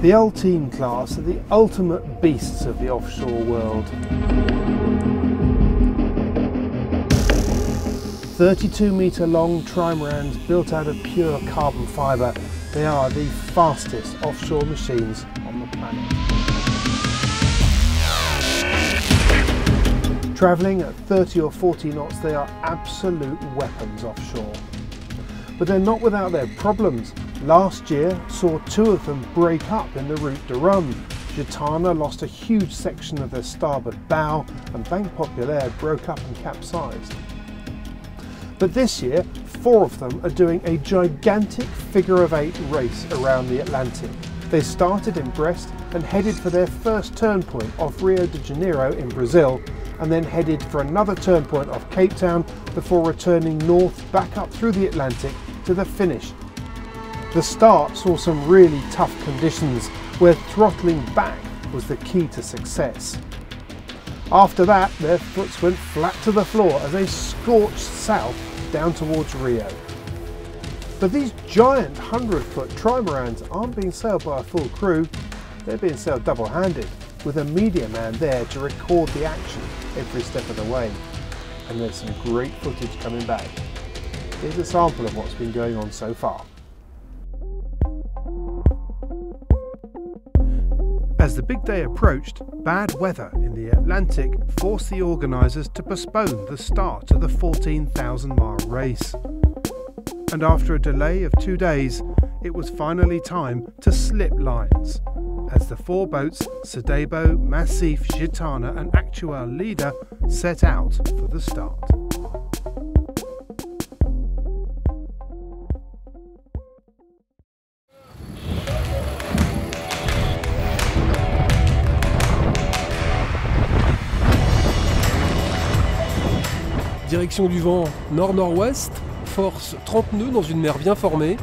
The Ulteme class are the ultimate beasts of the offshore world. 32-metre long trimarans built out of pure carbon fibre, they are the fastest offshore machines on the planet. Travelling at 30 or 40 knots, they are absolute weapons offshore. But they're not without their problems. Last year saw two of them break up in the route de Rhum. Gitana lost a huge section of their starboard bow and Banque Populaire broke up and capsized. But this year, 4 of them are doing a gigantic figure-of-8 race around the Atlantic. They started in Brest and headed for their first turn point off Rio de Janeiro in Brazil, and then headed for another turn point off Cape Town before returning north back up through the Atlantic to the finish. The start saw some really tough conditions where throttling back was the key to success. After that, their foots went flat to the floor as they scorched south down towards Rio. But these giant 100-foot trimarans aren't being sailed by a full crew, they're being sailed double-handed, with a media man there to record the action every step of the way. And there's some great footage coming back. Here's a sample of what's been going on so far. As the big day approached, bad weather in the Atlantic forced the organisers to postpone the start of the 14,000-mile race. And after a delay of 2 days, it was finally time to slip lines, as the 4 boats, Sedebo, Massif, Gitana and Actual Leader, set out for the start. Direction du vent nord-nord-ouest, force 30 nœuds dans une mer bien formée.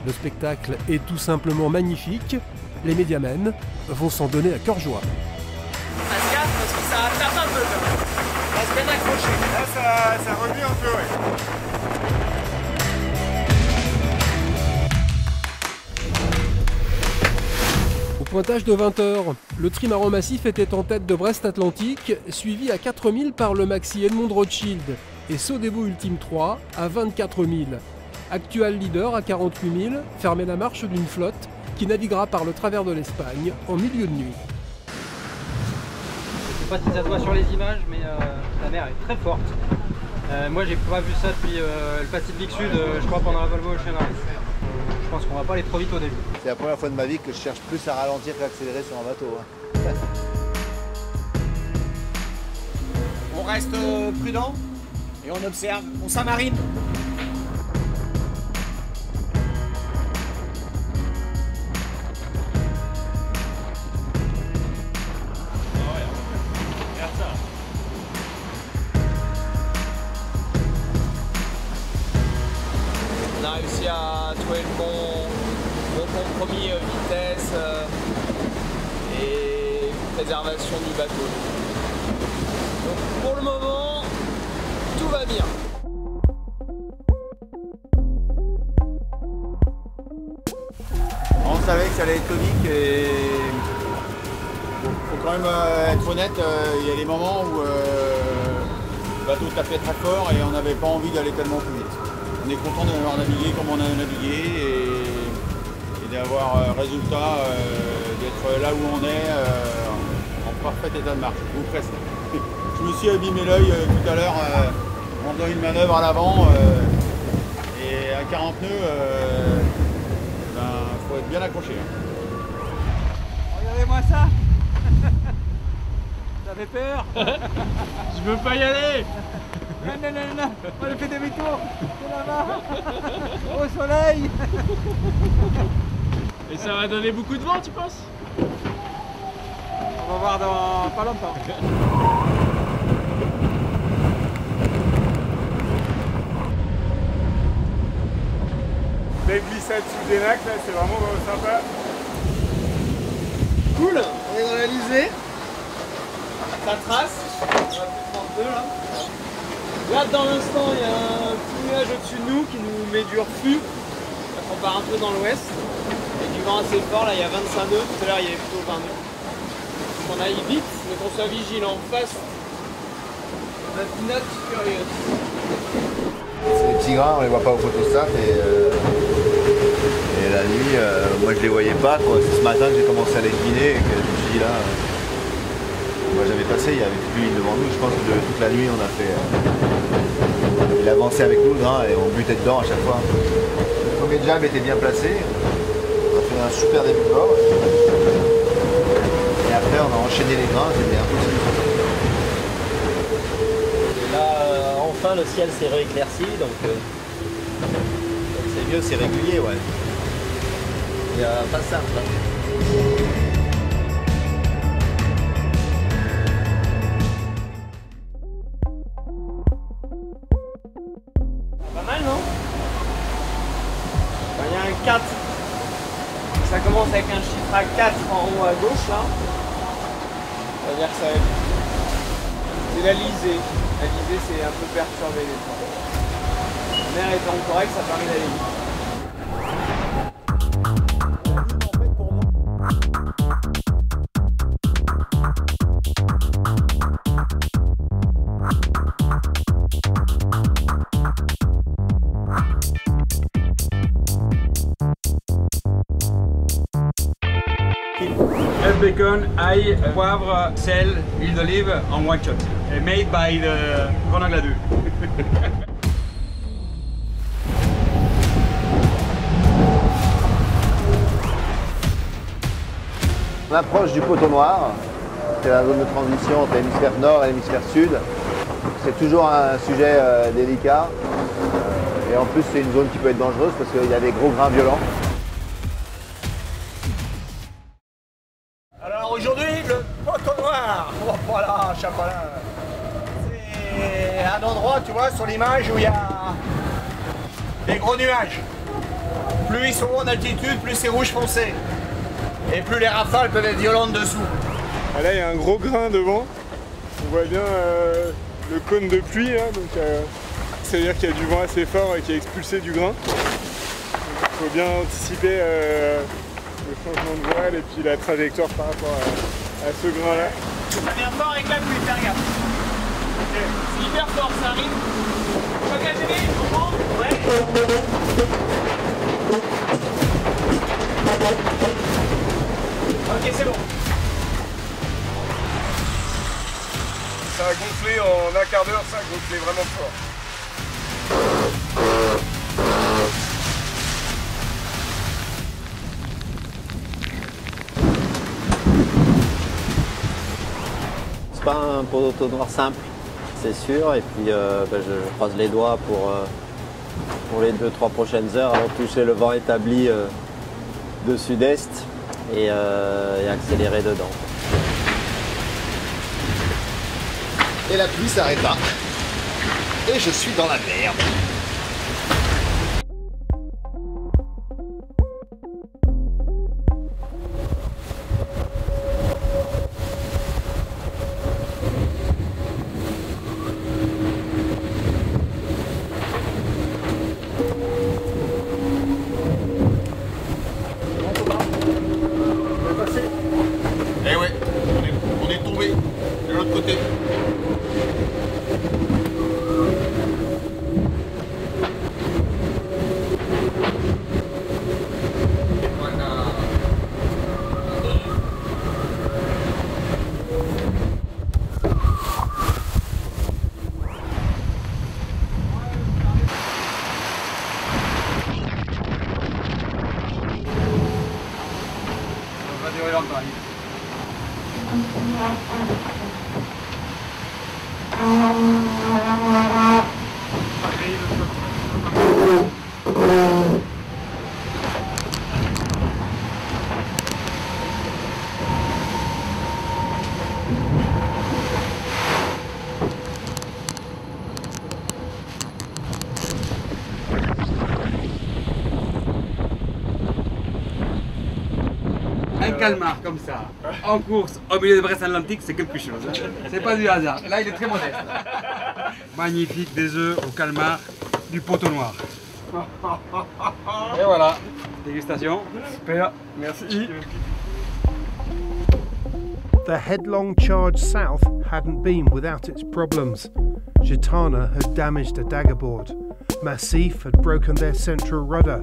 Le spectacle est tout simplement magnifique. Les médiamens vont s'en donner à cœur joie. Passe gaffe parce que ça tape un peu quand même. Reste bien accroché. Là ça remue un peu, ouais. Au pointage de 20 h, le trimaran Massif était en tête de Brest Atlantique, suivi à 4000 par le Maxi Edmond Rothschild et Sodebo Ultime 3 à 24 000. Actual Leader à 48 000 fermait la marche d'une flotte qui naviguera par le travers de l'Espagne en milieu de nuit. Je sais pas si ça se voit sur les images, mais la mer est très forte. Moi j'ai pas vu ça depuis le Pacifique Sud, je crois pendant la Volvo Ocean Race. Je pense qu'on va pas aller trop vite au début. C'est la première fois de ma vie que je cherche plus à ralentir qu'à accélérer sur un bateau. On reste prudent et on observe, on s'amarine. On a réussi à trouver le bon compromis vitesse et préservation du bateau. Donc pour le moment, tout va bien. On savait que ça allait être tonique et faut quand même être honnête, il y a des moments où le bateau tapait très fort et on n'avait pas envie d'aller tellement plus vite. On est content d'avoir navigué comme on a navigué et d'avoir résultat d'être là où on est en parfait état de marche, ou presque. Je me suis abîmé l'œil tout à l'heure en faisant une manœuvre à l'avant et à 40 nœuds, faut être bien accroché. Regardez-moi ça. Ça fait peur. Je veux pas y aller. Non, on a fait demi-tour. C'est là-bas. Au soleil. Et ça va donner beaucoup de vent, tu penses? On va voir dans pas longtemps. Belle glissade sous des lacs, là, c'est vraiment sympa. Cool, on est dans l'Alizé. Ça trace. On va plus 32 là. Là, dans l'instant, il y a un petit nuage au-dessus de nous qui nous met du refus. On part un peu dans l'ouest. Et du vent assez fort, là il y a 25 nœuds, tout à l'heure il y avait plutôt 20 nœuds. Donc on aille vite, mais qu'on soit vigilant. Face, note furieuse. C'est des petits grains, on les voit pas au photostat et la nuit, moi je les voyais pas. C'est ce matin que j'ai commencé à les deviner et que je me suis dit là, moi j'avais passé, il y avait toute l'huile devant nous, je pense que toute la nuit on a fait... il avançait avec nous le grain et on butait dedans à chaque fois. Le premier jab était bien placé, on a fait un super début de bord et après on a enchaîné les grains, c'était impossible. Et là, enfin le ciel s'est rééclairci, donc c'est mieux, c'est régulier, ouais. Il n'y a pas simple. Hein. Pas mal, non? Il y a un 4. Ça commence avec un chiffre à 4 en haut à gauche, là. Ça veut dire que ça va être... C'est la lisée. La lisée, c'est un peu perturbé des fois. La mer étant correcte, ça permet d'aller vite. Œuf, bacon, ail, poivre, sel, huile d'olive en one shot. Made by the Grenoble 2. On approche du poteau noir, c'est la zone de transition entre l'hémisphère nord et l'hémisphère sud. C'est toujours un sujet délicat et en plus c'est une zone qui peut être dangereuse parce qu'il y a des gros grains violents. Alors aujourd'hui, le poteau noir. Oh, voilà, chapalin. C'est un endroit, tu vois, sur l'image où il y a des gros nuages. Plus ils sont hauts en altitude, plus c'est rouge foncé. Et plus les rafales peuvent être violentes dessous. Ah, là, il y a un gros grain devant. On voit bien le cône de pluie, là, donc ça veut dire qu'il y a du vent assez fort qui a expulsé du grain. Il faut bien anticiper le changement de voile et puis la trajectoire par rapport à ce grain-là. Ça vient fort avec la pluie, faire gaffe. Okay. C'est hyper fort, ça arrive. Engagez-les, on prend. Ouais. Ok, c'est bon. Ça a gonflé en un quart d'heure, ça a gonflé vraiment fort. C'est pas un poteau noir simple, c'est sûr, et puis je croise les doigts pour les 2-3 prochaines heures avant de toucher le vent établi de sud-est et accélérer dedans. Et la pluie s'arrêta. Et je suis dans la merde. Eh ouais, on est tombé de l'autre côté. Ça va durer longtemps. Un calmar comme ça, en course au milieu de Brest Atlantique, c'est quelque chose. Hein. C'est pas du hasard. Là, il est très modeste. Magnifique, des œufs au calmar, du poteau noir. Et voilà. Dégustation. Super, merci. The headlong charge south hadn't been without its problems. Gitana had damaged a daggerboard, Massif had broken their central rudder,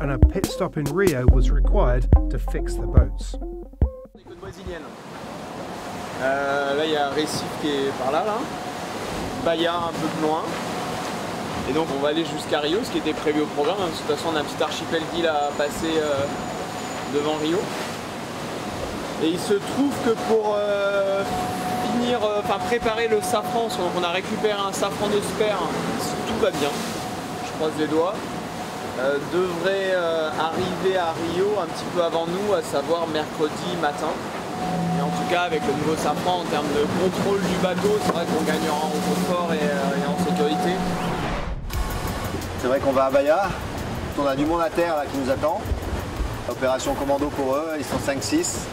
and a pit stop in Rio was required to fix the boats. Là il y a un récif qui est par là, Bahia un peu plus loin. Et donc on va aller jusqu'à Rio, ce qui était prévu au programme. De toute façon on a un petit archipel d'îles à passer devant Rio. Et il se trouve que pour préparer le safran, on a récupéré un safran de sper, tout va bien, je croise les doigts, devrait arriver à Rio un petit peu avant nous, à savoir mercredi matin. Et en tout cas avec le nouveau safran en termes de contrôle du bateau, c'est vrai qu'on gagnera en confort et en sécurité. C'est vrai qu'on va à Bahia, on a du monde à terre là, qui nous attend. Opération commando pour eux, ils sont 5-6.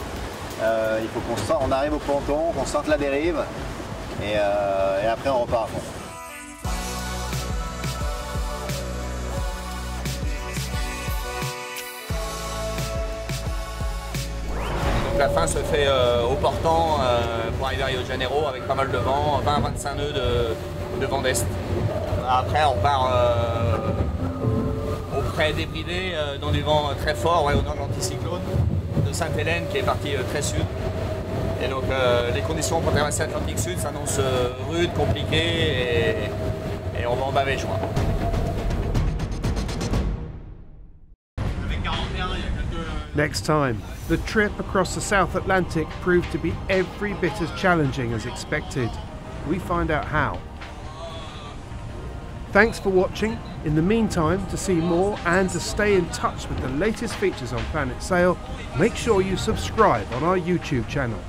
Il faut qu'on arrive au ponton, qu'on sorte la dérive et après on repart à fond. Donc la fin se fait au portant pour arriver à Rio de Janeiro avec pas mal de vent, 20-25 nœuds de vent d'est. Après on part au près débridé dans du vent très fort, au nord de l'anticyclone de Sainte-Hélène qui est parti très sud. Et donc les conditions pour traverser l'Atlantique Sud s'annoncent rudes, compliquées et on va en baver juin. Next time, the trip across the South Atlantic proved to be every bit as challenging as expected. We find out how. Thanks for watching. In the meantime, to see more and to stay in touch with the latest features on Planet Sail, make sure you subscribe on our YouTube channel.